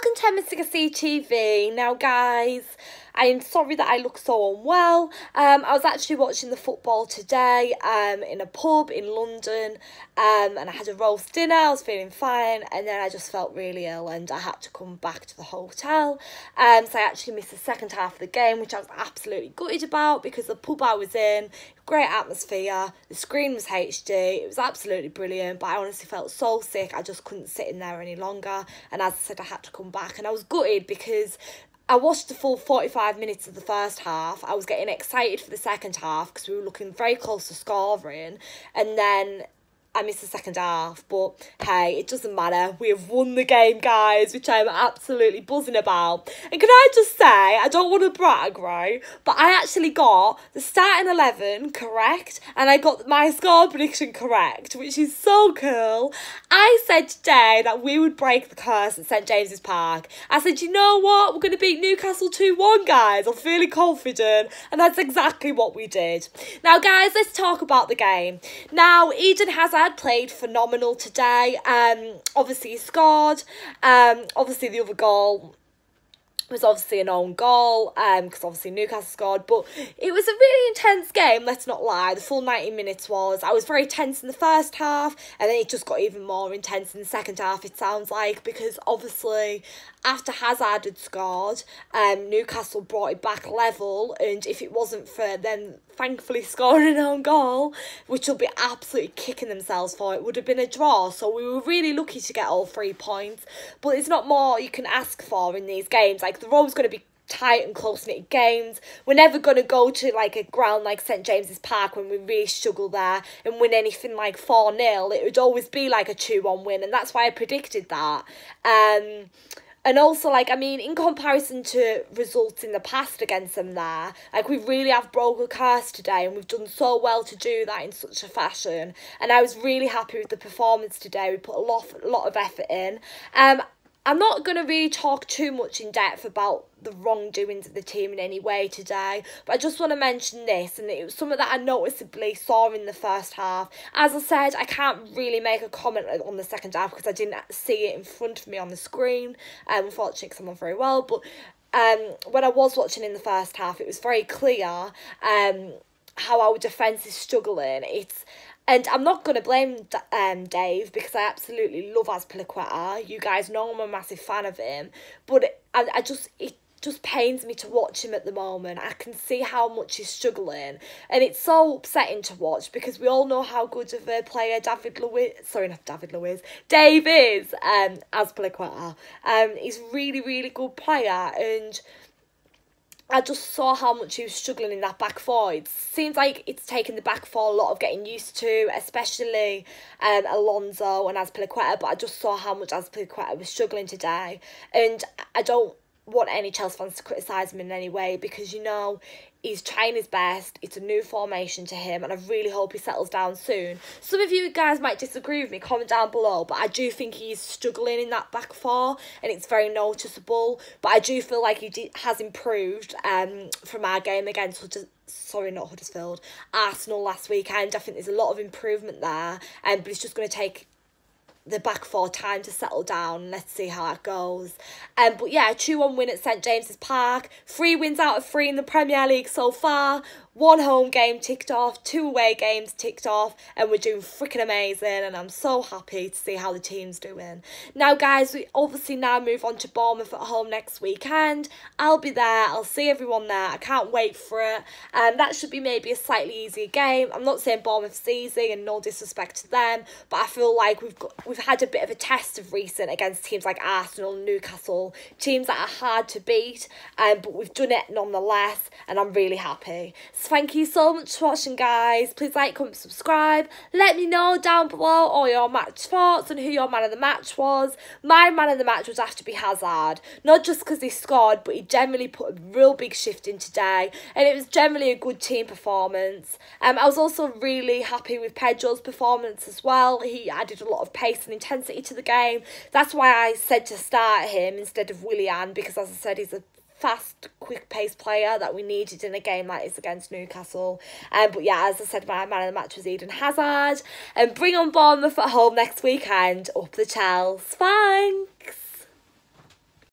welcome to MSC TV. Now guys, I am sorry that I look so unwell. I was actually watching the football today in a pub in London, and I had a roast dinner. I was feeling fine, and then I just felt really ill and I had to come back to the hotel. So I actually missed the second half of the game, which I was absolutely gutted about because the pub I was in, great atmosphere, the screen was HD, it was absolutely brilliant, but I honestly felt so sick I just couldn't sit in there any longer, and as I said, I had to come back, and I was gutted because I watched the full 45 minutes of the first half. I was getting excited for the second half because we were looking very close to scoring, and then I missed the second half, but hey, it doesn't matter. We have won the game, guys, which I'm absolutely buzzing about. And can I just say, I don't want to brag, right, but I actually got the starting 11 correct, and I got my score prediction correct, which is so cool. I said today that we would break the curse at St James's Park. I said, you know what, we're going to beat Newcastle 2-1, guys. I'm feeling confident, and that's exactly what we did. Now, guys, let's talk about the game. Now, Eden Hazard played phenomenal today. Obviously he scored. Obviously the other goal was obviously an own goal, because obviously Newcastle scored, but it was a really intense game, let's not lie. The full 90 minutes was. I was very tense in the first half, and then it just got even more intense in the second half, it sounds like, because obviously after Hazard had scored, Newcastle brought it back level, and if it wasn't for them thankfully scoring an own goal, which will be absolutely kicking themselves for, it would have been a draw. So we were really lucky to get all 3 points, but there's not more you can ask for in these games. Like, they're always going to be tight and close-knit games. We're never going to go to like a ground like St James's Park when we really struggle there and win anything like 4-0. It would always be like a 2-1 win, and that's why I predicted that. And also, like, I mean, in comparison to results in the past against them there, like, we really have broke a curse today, and we've done so well to do that in such a fashion. And I was really happy with the performance today. We put a lot of effort in. I'm not going to really talk too much in depth about the wrongdoings of the team in any way today, but I just want to mention this, and it was something that I noticeably saw in the first half. As I said, I can't really make a comment on the second half because I didn't see it in front of me on the screen, unfortunately because I'm not very well, but when I was watching in the first half, it was very clear how our defence is struggling. And I'm not going to blame Dave, because I absolutely love Azpilicueta. You guys know I'm a massive fan of him. But it just pains me to watch him at the moment. I can see how much he's struggling. And it's so upsetting to watch, because we all know how good of a player Dave is, Azpilicueta. He's a really, really good player. And I just saw how much he was struggling in that back four. It seems like it's taken the back four a lot of getting used to, especially Alonso and Azpilicueta, but I just saw how much Azpilicueta was struggling today. And I don't want any Chelsea fans to criticise him in any way, because, you know, he's trying his best. It's a new formation to him, and I really hope he settles down soon. Some of you guys might disagree with me, comment down below, but I do think he's struggling in that back four, and it's very noticeable. But I do feel like he has improved from our game against Arsenal last weekend. I think there's a lot of improvement there, but it's just going to take the back four time to settle down. Let's see how that goes. But yeah, 2-1 win at St James's Park. 3 wins out of 3 in the Premier League so far. 1 home game ticked off, 2 away games ticked off, and we're doing freaking amazing, and I'm so happy to see how the team's doing. Now guys, we obviously now move on to Bournemouth at home next weekend. I'll be there, I'll see everyone there, I can't wait for it. That should be maybe a slightly easier game. I'm not saying Bournemouth's easy, and no disrespect to them, but I feel like we've had a bit of a test of recent against teams like Arsenal and Newcastle, teams that are hard to beat, but we've done it nonetheless, and I'm really happy. So thank you so much for watching, guys. Please like, comment, subscribe. Let me know down below all your match thoughts and who your man of the match was. My man of the match would have to be Hazard. Not just because he scored, but he generally put a real big shift in today, and it was generally a good team performance. I was also really happy with Pedro's performance as well. He added a lot of pace and intensity to the game. That's why I said to start him instead of Willian, because as I said, he's a fast, quick-paced player that we needed in a game like this against Newcastle. But yeah, as I said, my man of the match was Eden Hazard. And bring on Bournemouth at home next weekend. Up the Chels. Thanks.